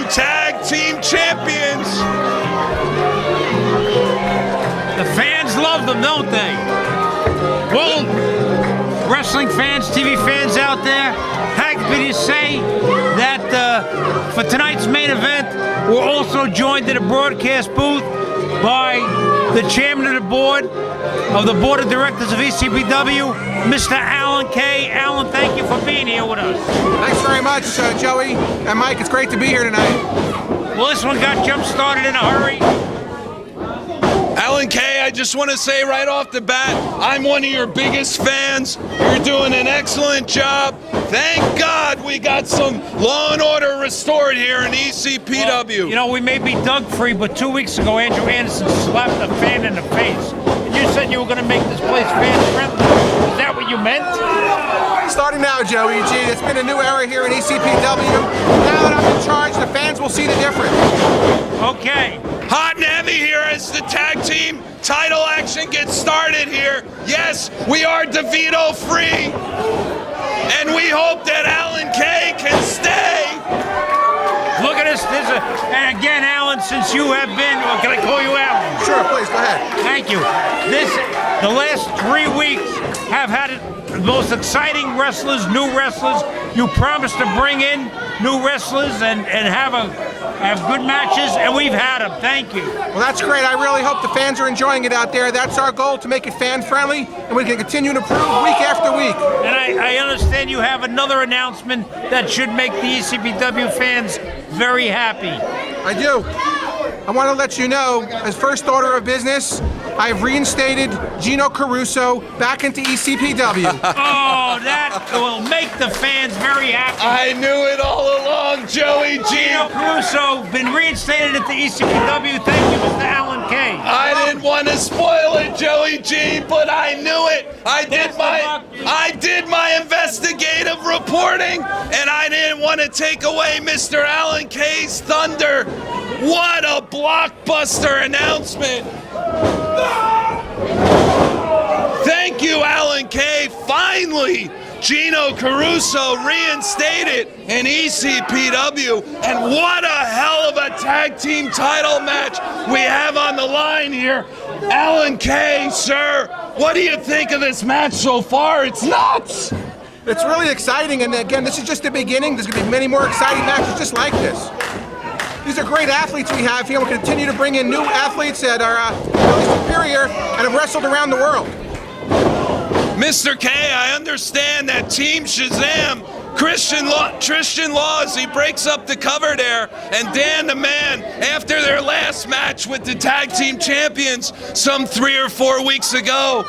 Tag Team Champions. The fans love them, don't they? Well, wrestling fans, TV fans out there, happy to say that for tonight's main event, we're also joined in the broadcast booth by the chairman of the board of directors of ECPW, Mr. Alan Kay. Alan, thank you for being here with us. Thanks very much, Joey and Mike. It's great to be here tonight. Well, this one got jump-started in a hurry. Alan Kay, I just want to say right off the bat, I'm one of your biggest fans. You're doing an excellent job. Thank God we got some law and order restored here in ECPW. Well, you know, we may be Doug-free, but 2 weeks ago, Andrew Anderson slapped a fan in the face. And you said you were going to make this place fan-friendly. Is that what you meant? Starting now, Joey G. It's been a new era here in ECPW. Now that I'm in charge, the fans will see the difference. Okay. Hot and heavy here as the tag team title action gets started here. Yes, we are DeVito free. And we hope that Alan Kay can stay. Look at this. And again, Alan, since you have been, or can I call you Alan? Sure, please, go ahead. Thank you. The last 3 weeks have had the most exciting wrestlers, new wrestlers. You promised to bring in new wrestlers and have good matches, and we've had them. Thank you. Well, that's great. I really hope the fans are enjoying it out there. That's our goal, to make it fan-friendly, and we can continue to improve week after week. And I understand you have another announcement that should make the ECPW fans very happy. I do. I want to let you know, as first order of business, I've reinstated Gino Caruso back into ECPW. Oh, that will make the fans very happy. I knew it all along, Joey G. Gino Caruso been reinstated at the ECPW. Thank you, Mr. Alan Kay. I didn't want to spoil it, Joey G, but I knew it. I did my investigative reporting, and I didn't want to take away Mr. Alan Kay's thunder. What a blockbuster announcement. Thank you, Alan Kay. Finally, Gino Caruso reinstated in ECPW. And what a hell of a tag team title match we have on the line here. Alan Kay, sir, what do you think of this match so far? It's nuts. It's really exciting, and again, this is just the beginning. There's going to be many more exciting matches just like this. These are great athletes we have here. We'll continue to bring in new athletes that are really superior and have wrestled around the world. Mr. K, I understand that Team Shazaam, Christian Laws, he breaks up the cover there, and Dan the Man, after their last match with the tag team champions some 3 or 4 weeks ago,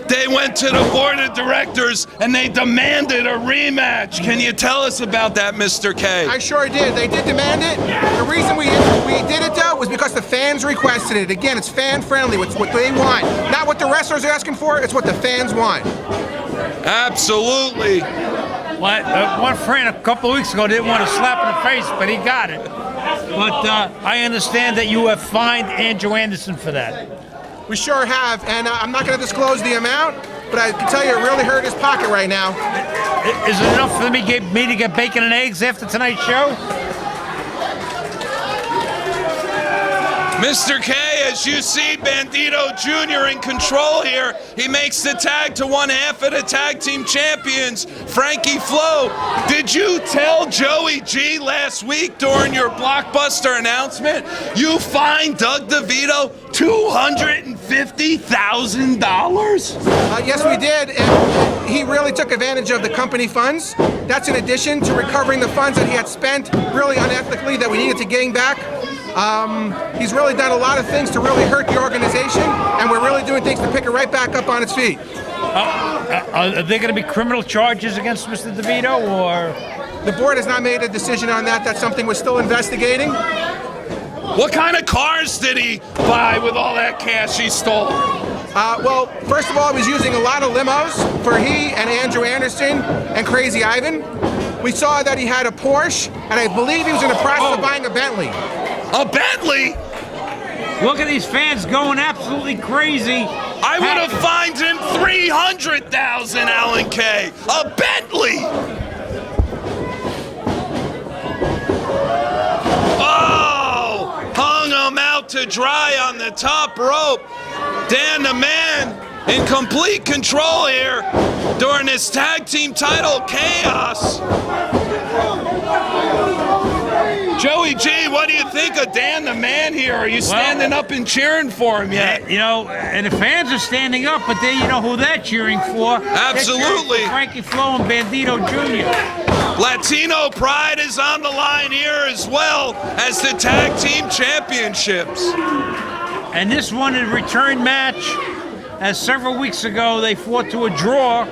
they went to the board of directors and they demanded a rematch. Can you tell us about that, Mr. K? I sure did. They did demand it. The reason we did it, though, was because the fans requested it. Again, it's fan-friendly. It's what they want. Not what the wrestlers are asking for. It's what the fans want. Absolutely. One friend a couple of weeks ago didn't want to slap in the face, but he got it. But I understand that you have fined Andrew Anderson for that. We sure have, and I'm not going to disclose the amount, but I can tell you it really hurt his pocket right now. Is it enough for me to get bacon and eggs after tonight's show? Mr. K, as you see Bandido Jr. in control here, he makes the tag to one half of the tag team champions, Frankie Flo. Did you tell Joey G last week during your blockbuster announcement you fined Doug DeVito $250,000? Yes, we did, and he really took advantage of the company funds. That's in addition to recovering the funds that he had spent really unethically that we needed to gain back. He's really done a lot of things to really hurt the organization, and we're really doing things to pick it right back up on its feet. Are there going to be criminal charges against Mr. DeVito, or? The board has not made a decision on that. That's something we're still investigating. What kind of cars did he buy with all that cash he stole? Well, first of all, he was using a lot of limos for he and Andrew Anderson and Crazy Ivan. We saw that he had a Porsche, and I believe he was in the process of buying a Bentley. A Bentley? Look at these fans going absolutely crazy. I would have fined him $300,000, Alan Kay. A Bentley! dry on the top rope. Dan the Man in complete control here during this tag team title chaos. Joey G, what do you think of Dan the Man here? Are you standing up and cheering for him yet? You know, and the fans are standing up, but you know who they're cheering for? Absolutely. Frankie Flo and Bandido Jr. Latino pride is on the line here as well as the tag team championships. And this one is a return match, as several weeks ago they fought to a draw.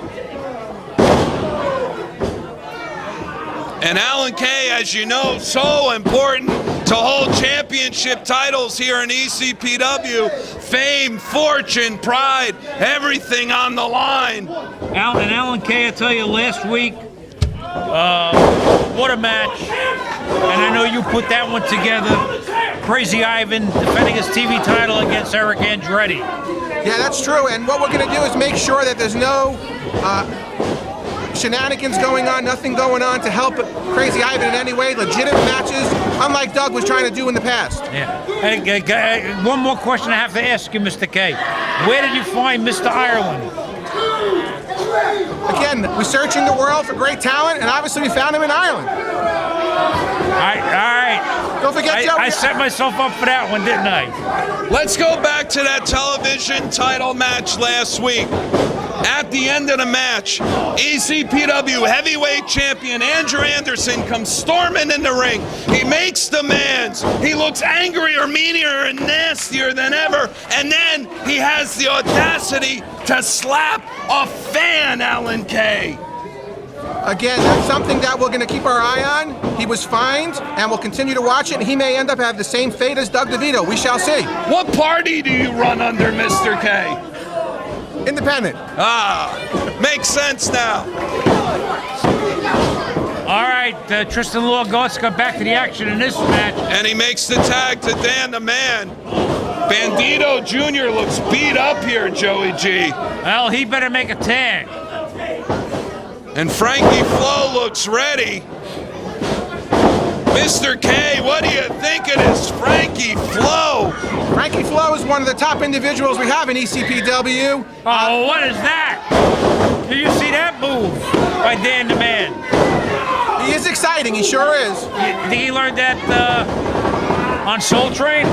And Alan Kay, as you know, so important to hold championship titles here in ECPW. Fame, fortune, pride, everything on the line. Alan Kay, I tell you, last week, what a match. And I know you put that one together. Crazy Ivan defending his TV title against Eric Andretti. Yeah, that's true. And what we're going to do is make sure that there's no shenanigans going on, nothing going on to help Crazy Ivan in any way. Legitimate matches, unlike Doug was trying to do in the past. Yeah. Hey, one more question I have to ask you, Mr. K. Where did you find Mr. Ireland? Again, we're searching the world for great talent, and obviously we found him in Ireland. All right. Don't forget, Joe. I set myself up for that one, didn't I? Let's go back to that television title match last week. At the end of the match, ECPW heavyweight champion Andrew Anderson comes storming in the ring. He makes demands. He looks angrier, meaner, and nastier than ever. And then he has the audacity to slap a fan, Alan Kay. Again, that's something that we're going to keep our eye on. He was fined, and we'll continue to watch it. He may end up having the same fate as Doug DeVito. We shall see. What party do you run under, Mr. K? Independent. Makes sense now. All right, Tristan Lawgott's got back to the action in this match. And he makes the tag to Dan the Man. Bandido Jr. looks beat up here, Joey G. Well, he better make a tag. And Frankie Flo looks ready. Mr. K, what do you think of this Frankie Flo? Frankie Flo is one of the top individuals we have in ECPW. Oh, what is that? Did you see that move by Dan the Man? He is exciting, he sure is. You think he learned that on Soul Train?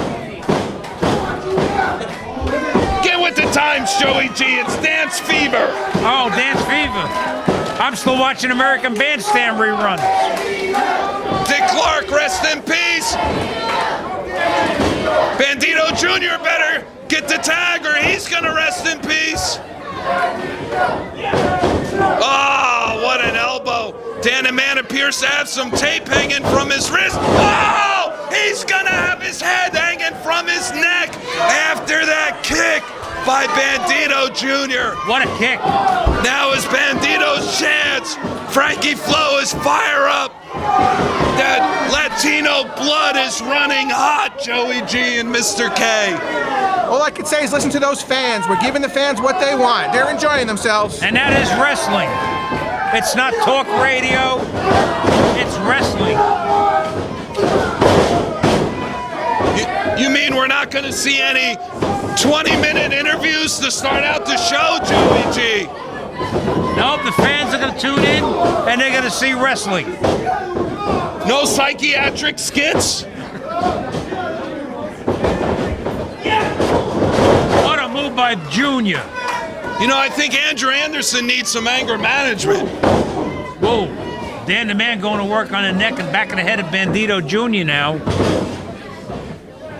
Get with the times, Joey G. It's Dance Fever. Oh, Dance Fever. I'm still watching American Bandstand reruns. Dick Clark, rest in peace. Bandido Jr. better get the tag or he's gonna rest in peace. Oh, what an elbow. Dan the Man appears to have some tape hanging from his wrist. Oh, he's gonna have his head hanging from his neck after that kick by Bandido Jr. What a kick. Now is Bandido's chance. Frankie Flo is fire up. That Latino blood is running hot, Joey G and Mr. K. All I can say is listen to those fans. We're giving the fans what they want. They're enjoying themselves. And that is wrestling. It's not talk radio. It's wrestling. You mean we're not going to see any 20-minute interviews to start out the show, Joey G? Nope, the fans are going to tune in and they're going to see wrestling. No psychiatric skits? What a move by Junior. You know, I think Andrew Anderson needs some anger management. Whoa, Dan the Man going to work on the neck and back of the head of Bandido Jr. now.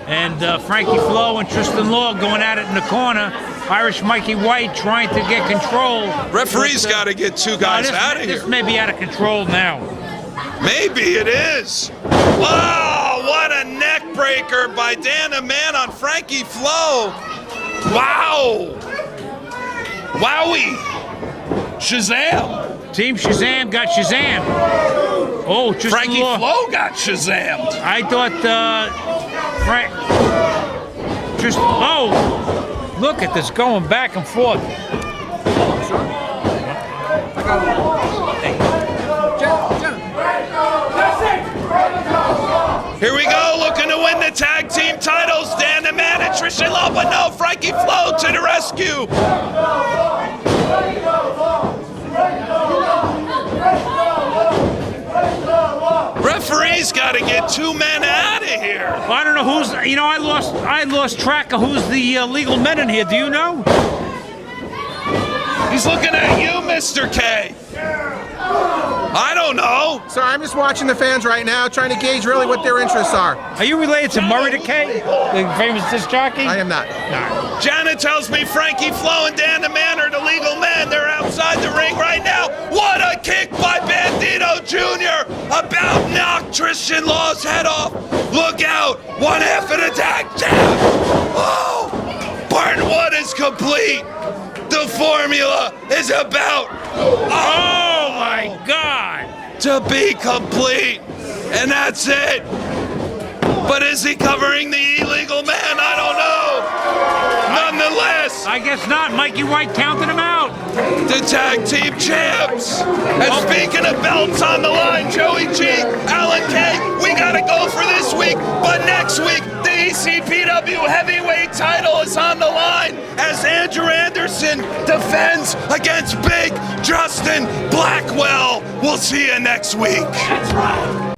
And Frankie Flo and Tristan Law going at it in the corner. Irish Mikey White trying to get control. Referee's got to get two guys out of here. This may be out of control now. Maybe it is. Wow, what a neck breaker by Dan the Man on Frankie Flo. Wow. Wowie. Shazam. Team Shazam got Shazam. Oh, Tristan Frankie Law. Flo got Shazammed. I thought oh, look at this going back and forth. Here we go, looking to win the tag team titles. Dan the man and Tristan Law, but no, Frankie Flo to the rescue. Referee's got to get 2 men out of here. I don't know who's. You know, I lost track of who's the legal men in here. Do you know? He's looking at you, Mr. K. I don't know. So I'm just watching the fans right now, trying to gauge really what their interests are. Are you related to Murray the K, the famous disc jockey? I am not. No. Janet tells me Frankie Flo and Dan the Man are the legal men. They're outside the ring right now. What a kick by Bandido Jr. About knocked Tristan Law's head off. Look out. 1/2 an attack. Jab. Oh, part 1 is complete. The formula is about Oh my God! to be complete. And that's it. But is he covering the illegal man? I don't know. Nonetheless, I guess not. Mikey White counted him out. the tag team champs. And speaking of belts on the line, Joey G, Alan K, we gotta go for this week. But next week, the ECPW heavyweight title is on the line as Andrew Anderson defends against Big Justin Blackwell. We'll see you next week. That's right.